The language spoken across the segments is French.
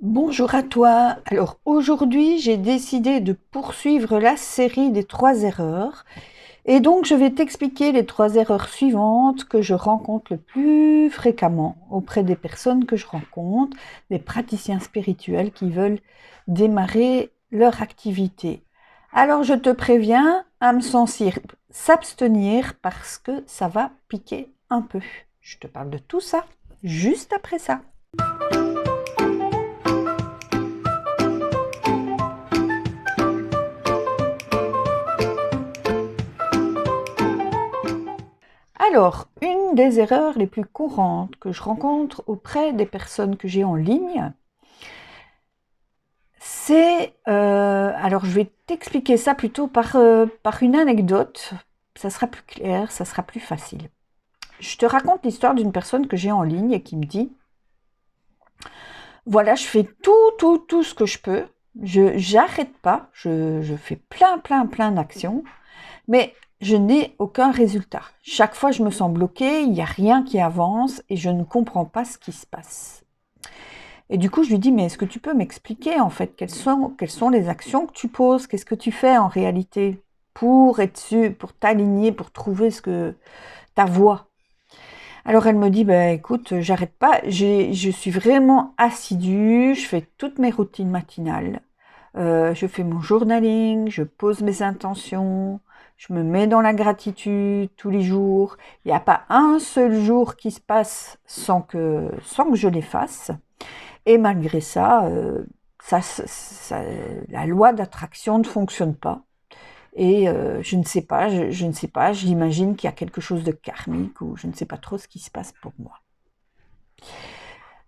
Bonjour à toi. Alors aujourd'hui, j'ai décidé de poursuivre la série des 3 erreurs. Et donc, je vais t'expliquer les 3 erreurs suivantes que je rencontre le plus fréquemment auprès des personnes que je rencontre, des praticiens spirituels qui veulent démarrer leur activité. Alors, je te préviens, âme sensible, s'abstenir parce que ça va piquer un peu. Je te parle de tout ça juste après ça. Alors, une des erreurs les plus courantes que je rencontre auprès des personnes que j'ai en ligne, c'est, alors je vais t'expliquer ça plutôt par une anecdote, ça sera plus clair, ça sera plus facile. Je te raconte l'histoire d'une personne que j'ai en ligne et qui me dit, voilà, je fais tout ce que je peux, j'arrête pas, je fais plein d'actions, mais je n'ai aucun résultat. Chaque fois, je me sens bloquée, il n'y a rien qui avance et je ne comprends pas ce qui se passe. Et du coup, je lui dis, mais est-ce que tu peux m'expliquer en fait quelles sont les actions que tu poses? Qu'est-ce que tu fais en réalité pour être sûr, pour t'aligner, pour trouver ta voie? Alors elle me dit, bah écoute, j'arrête pas, je suis vraiment assidue, je fais toutes mes routines matinales, je fais mon journaling, je pose mes intentions, je me mets dans la gratitude tous les jours. Il n'y a pas un seul jour qui se passe sans que je les fasse. Et malgré ça, la loi d'attraction ne fonctionne pas. Et je ne sais pas, je ne sais pas, j'imagine qu'il y a quelque chose de karmique ou je ne sais pas trop ce qui se passe pour moi.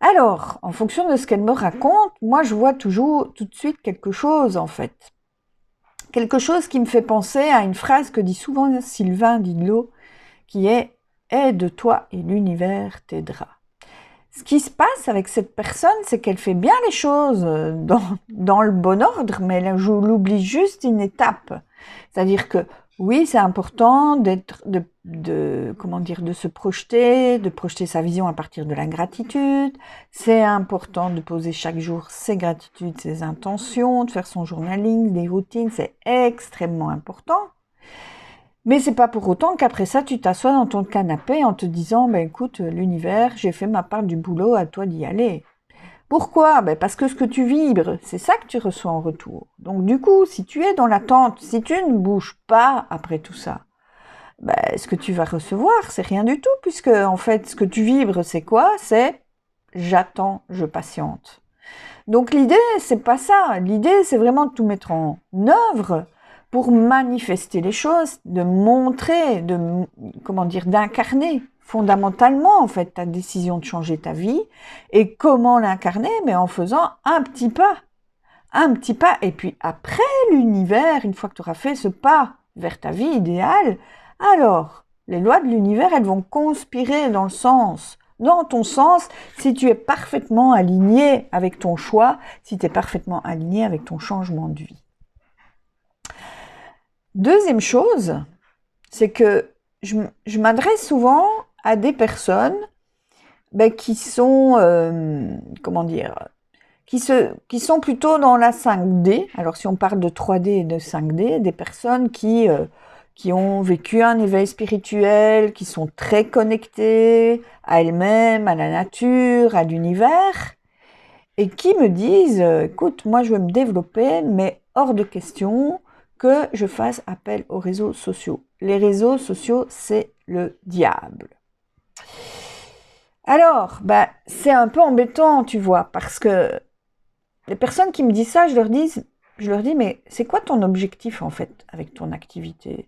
Alors, en fonction de ce qu'elle me raconte, moi je vois toujours tout de suite quelque chose en fait. Quelque chose qui me fait penser à une phrase que dit souvent Sylvain Didlot, qui est « Aide-toi et l'univers t'aidera ». Ce qui se passe avec cette personne, c'est qu'elle fait bien les choses dans le bon ordre, mais elle oublie juste une étape. C'est-à-dire que oui, c'est important de se projeter, de projeter sa vision à partir de la gratitude. C'est important de poser chaque jour ses gratitudes, ses intentions, de faire son journaling, des routines, c'est extrêmement important. Mais c'est pas pour autant qu'après ça, tu t'assois dans ton canapé en te disant, ben écoute, l'univers, j'ai fait ma part du boulot, à toi d'y aller. Pourquoi? Ben parce que ce que tu vibres, c'est ça que tu reçois en retour. Donc du coup, si tu es dans l'attente, si tu ne bouges pas après tout ça, ben, ce que tu vas recevoir, c'est rien du tout, puisque en fait, ce que tu vibres, c'est quoi? C'est j'attends, je patiente. Donc l'idée, c'est pas ça. L'idée, c'est vraiment de tout mettre en œuvre pour manifester les choses, de montrer, d'incarner fondamentalement en fait ta décision de changer ta vie. Et comment l'incarner? Mais en faisant un petit pas. Et puis après l'univers, une fois que tu auras fait ce pas vers ta vie idéale, alors les lois de l'univers, elles vont conspirer dans ton sens, si tu es parfaitement aligné avec ton choix, si tu es parfaitement aligné avec ton changement de vie. Deuxième chose, c'est que je m'adresse souvent à des personnes qui sont, qui sont plutôt dans la 5D. Alors si on parle de 3D et de 5D, des personnes qui ont vécu un éveil spirituel, qui sont très connectées à elles-mêmes, à la nature, à l'univers, et qui me disent, écoute, moi je veux me développer, mais hors de question que je fasse appel aux réseaux sociaux. Les réseaux sociaux, c'est le diable. Alors, c'est un peu embêtant, tu vois, parce que les personnes qui me disent ça, je leur dis, mais c'est quoi ton objectif en fait avec ton activité?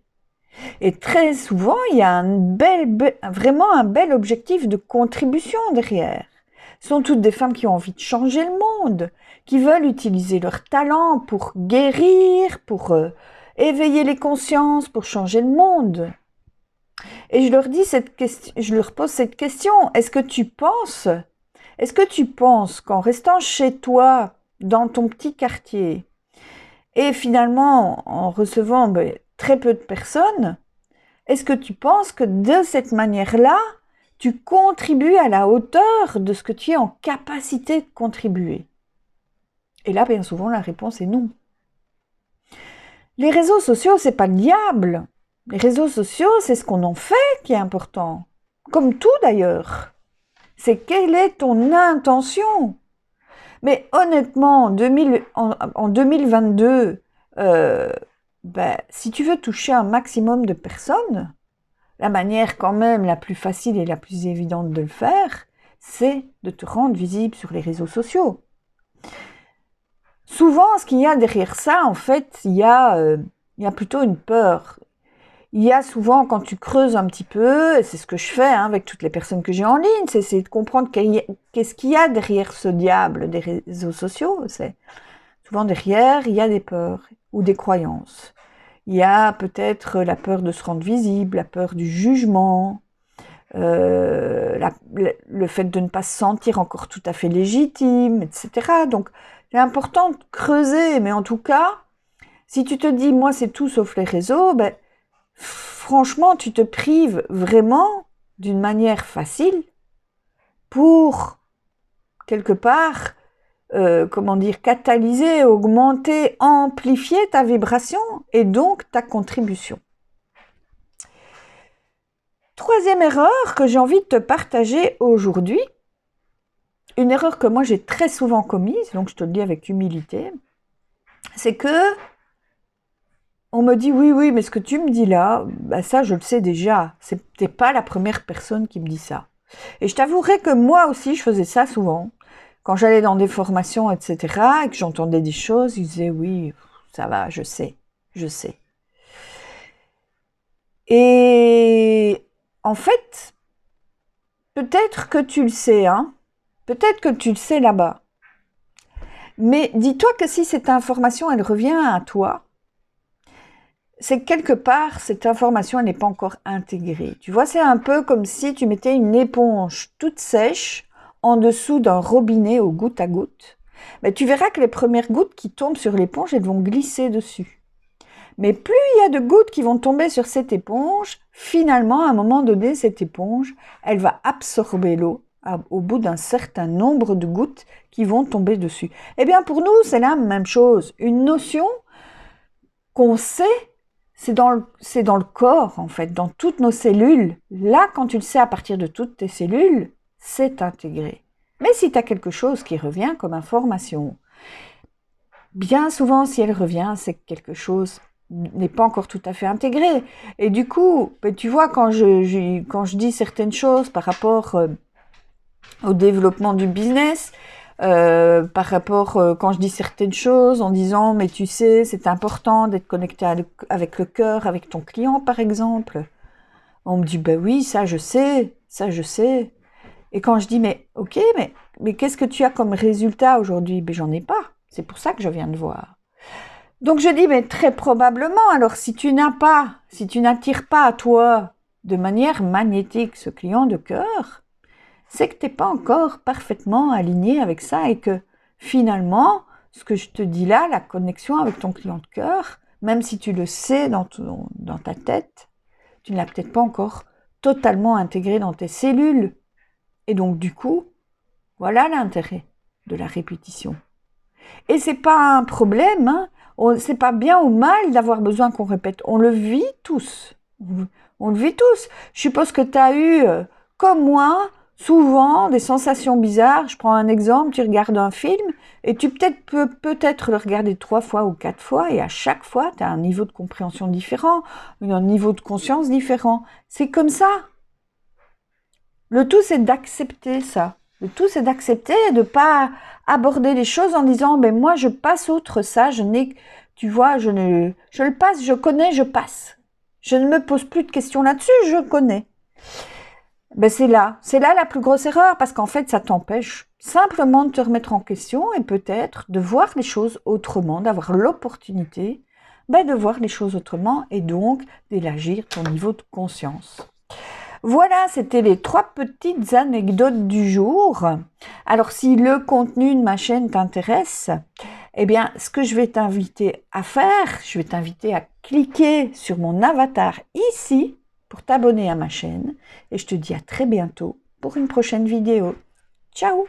Et très souvent, il y a vraiment un bel objectif de contribution derrière. Ce sont toutes des femmes qui ont envie de changer le monde, qui veulent utiliser leur talent pour guérir, pour éveiller les consciences, pour changer le monde. Et je leur pose cette question, est-ce que tu penses qu'en restant chez toi, dans ton petit quartier, et finalement en recevant très peu de personnes, est-ce que tu penses que de cette manière-là, tu contribues à la hauteur de ce que tu es en capacité de contribuer? Et là, bien souvent, la réponse est non. Les réseaux sociaux, c'est pas le diable. Les réseaux sociaux, c'est ce qu'on en fait qui est important. Comme tout d'ailleurs. C'est quelle est ton intention. Mais honnêtement, en 2022, si tu veux toucher un maximum de personnes, la manière quand même la plus facile et la plus évidente de le faire, c'est de te rendre visible sur les réseaux sociaux. Souvent, ce qu'il y a derrière ça, en fait, il y a plutôt une peur. Il y a souvent, quand tu creuses un petit peu, et c'est ce que je fais avec toutes les personnes que j'ai en ligne, c'est essayer de comprendre qu'est-ce qu'il y a derrière ce diable des réseaux sociaux. C'est souvent derrière, il y a des peurs ou des croyances. Il y a peut-être la peur de se rendre visible, la peur du jugement, le fait de ne pas se sentir encore tout à fait légitime, etc. Donc, c'est important de creuser, mais en tout cas, si tu te dis, moi, c'est tout sauf les réseaux, franchement, tu te prives vraiment d'une manière facile pour, quelque part, catalyser, augmenter, amplifier ta vibration et donc ta contribution. Troisième erreur que j'ai envie de te partager aujourd'hui, une erreur que moi j'ai très souvent commise, donc je te le dis avec humilité, c'est que on me dit oui, mais ce que tu me dis là, ça je le sais déjà, t'es pas la première personne qui me dit ça. Et je t'avouerai que moi aussi je faisais ça souvent. Quand j'allais dans des formations, etc., et que j'entendais des choses, ils disaient oui, ça va, je sais. Et en fait, peut-être que tu le sais, peut-être que tu le sais là-bas. Mais dis-toi que si cette information, elle revient à toi, c'est que quelque part, cette information, elle n'est pas encore intégrée. Tu vois, c'est un peu comme si tu mettais une éponge toute sèche en dessous d'un robinet au goutte à goutte. Tu verras que les premières gouttes qui tombent sur l'éponge, elles vont glisser dessus. Mais plus il y a de gouttes qui vont tomber sur cette éponge, finalement, à un moment donné, cette éponge, elle va absorber l'eau au bout d'un certain nombre de gouttes qui vont tomber dessus. Eh bien, pour nous, c'est la même chose. Une notion qu'on sait, c'est dans le corps, en fait, dans toutes nos cellules. Là, quand tu le sais à partir de toutes tes cellules, c'est intégré. Mais si tu as quelque chose qui revient comme information, bien souvent, si elle revient, c'est que quelque chose n'est pas encore tout à fait intégré. Et du coup, tu vois, quand je dis certaines choses par rapport au développement du business, par rapport quand je dis certaines choses en disant mais tu sais c'est important d'être connecté avec le cœur, avec ton client par exemple, on me dit oui ça je sais. Et quand je dis mais ok mais qu'est-ce que tu as comme résultat aujourd'hui, j'en ai pas, c'est pour ça que je viens de voir. Donc je dis mais très probablement, alors si tu n'attires pas à toi de manière magnétique ce client de cœur, c'est que tu n'es pas encore parfaitement aligné avec ça et que finalement, ce que je te dis là, la connexion avec ton client de cœur, même si tu le sais dans ta tête, tu ne l'as peut-être pas encore totalement intégré dans tes cellules. Et donc du coup, voilà l'intérêt de la répétition. Et c'est pas un problème, c'est pas bien ou mal d'avoir besoin qu'on répète. On le vit tous. On le vit tous. Je suppose que tu as eu, comme moi, souvent des sensations bizarres. Je prends un exemple, tu regardes un film et tu peux peut-être le regarder 3 fois ou 4 fois et à chaque fois, tu as un niveau de compréhension différent, un niveau de conscience différent. C'est comme ça. Le tout, c'est d'accepter ça. Le tout, c'est d'accepter et de ne pas aborder les choses en disant moi, je passe outre ça, je le passe, je connais, je passe. Je ne me pose plus de questions là-dessus, je connais. C'est là la plus grosse erreur, parce qu'en fait, ça t'empêche simplement de te remettre en question et peut-être de voir les choses autrement, d'avoir l'opportunité de voir les choses autrement et donc d'élargir ton niveau de conscience. Voilà, c'était les 3 petites anecdotes du jour. Alors, si le contenu de ma chaîne t'intéresse, ce que je vais t'inviter à faire, je vais t'inviter à cliquer sur mon avatar ici pour t'abonner à ma chaîne. Et je te dis à très bientôt pour une prochaine vidéo. Ciao!